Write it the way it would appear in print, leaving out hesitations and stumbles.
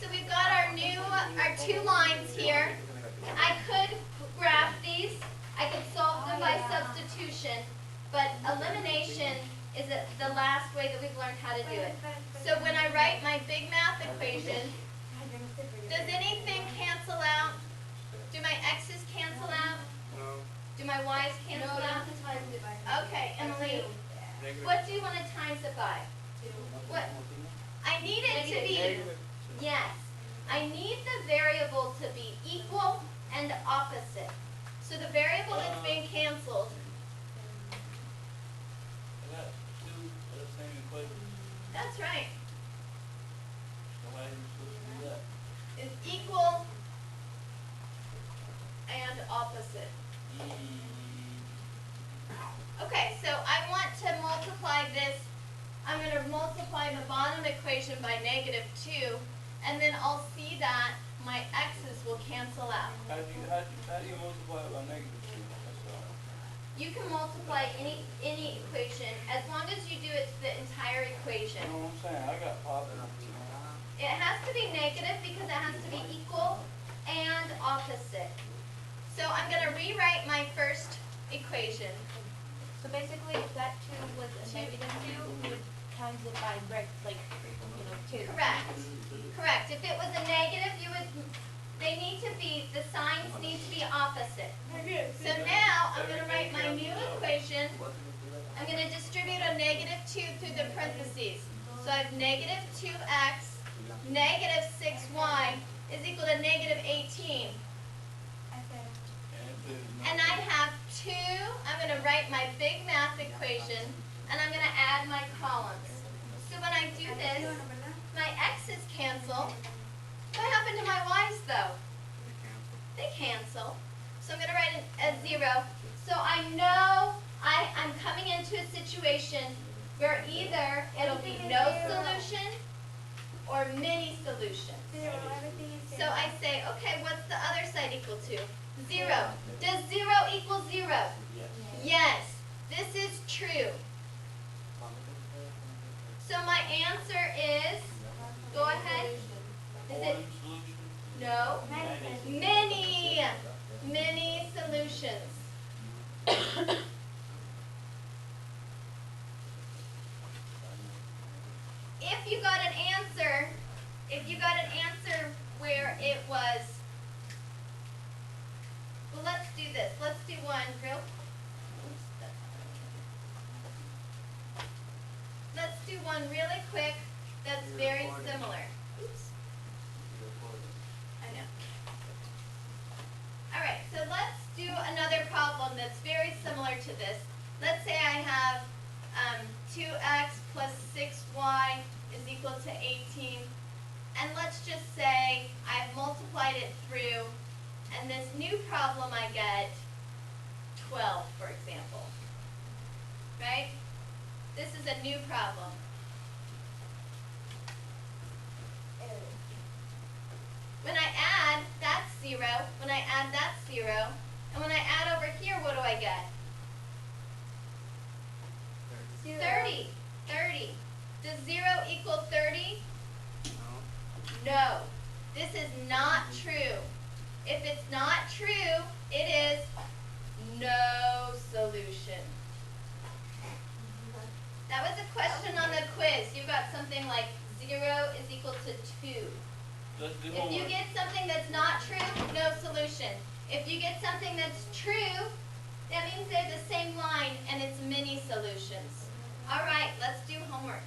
so we've got our two lines here. I could graph these. I could solve them by substitution, but elimination is the last way that we've learned how to do it. So when I write my big math equation, does anything cancel out? Do my x's cancel out? No. Do my y's cancel No, out? not times it by. Okay, Emily, Negative. what do you want to times it by? What? I need it to be, Negative. yes, I need the variable to be equal and opposite. So the variable that's being canceled, I got two of the same equation. that's right, So how are you supposed to do that? is equal and opposite. Okay, so I want to multiply this. I'm going to multiply the bottom equation by -2, and then I'll see that my x's will cancel out. How do you multiply it by -2? That's all. You can multiply any equation as long as you do it to the entire equation. You know what I'm saying? I got positive. It has to be negative because it has to be equal and opposite. So I'm going to rewrite my first equation. So basically, if that 2 was a negative 2, we would times it by 2. Correct. Correct. If it was a negative, they need to be, the signs need to be opposite. So now I'm going to write my new equation. I'm going to distribute a -2 through the parentheses. So I have -2x, -6y is equal to -18. And I have 2, I'm going to write my big math equation, and I'm going to add my columns. So when I do this, my x's cancel. What happened to my y's though? They cancel. So I'm going to write a 0. So I know I'm coming into a situation where either it'll be no solution or mini solution. So I say, okay, what's the other side equal to? 0. Does 0 equal 0? Yes. This is true. So my answer is, go ahead. Is it? One solution. No. Many solutions. If you got an answer where it was, well, let's do this. Let's do one real. Oops, that's not it. Let's do one really quick that's very similar. Oops. I know. All right, so let's do another problem that's very similar to this. Let's say I have 2x plus 6y is equal to 18. And let's just say I've multiplied it through, and this new problem I get 12, for example. Right? This is a new problem. When I add, that's 0. When I add, that's 0. And when I add over here, what do I get? 30. 30. Does 0 equal 30? No. This is not true. If it's not true, it is no solution. That was a question on the quiz. You got something like 0 is equal to 2. Let's do If you homework. get something that's not true, no solution. If you get something that's true, that means they're the same line and it's many solutions. All right, let's do homework.